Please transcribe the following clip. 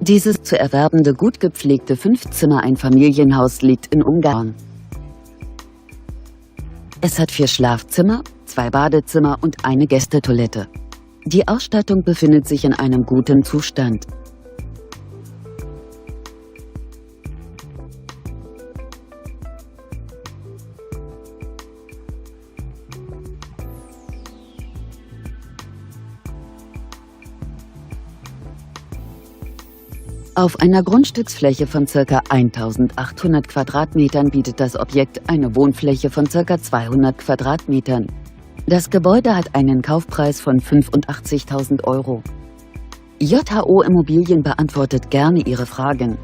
Dieses zu erwerbende gut gepflegte 5-Zimmer-Einfamilienhaus liegt in Ungarn. Es hat 4 Schlafzimmer, 2 Badezimmer und eine Gästetoilette. Die Ausstattung befindet sich in einem guten Zustand. Auf einer Grundstücksfläche von ca. 1800 Quadratmetern bietet das Objekt eine Wohnfläche von ca. 200 Quadratmetern. Das Gebäude hat einen Kaufpreis von 85.000 €. JHO Immobilien beantwortet gerne Ihre Fragen.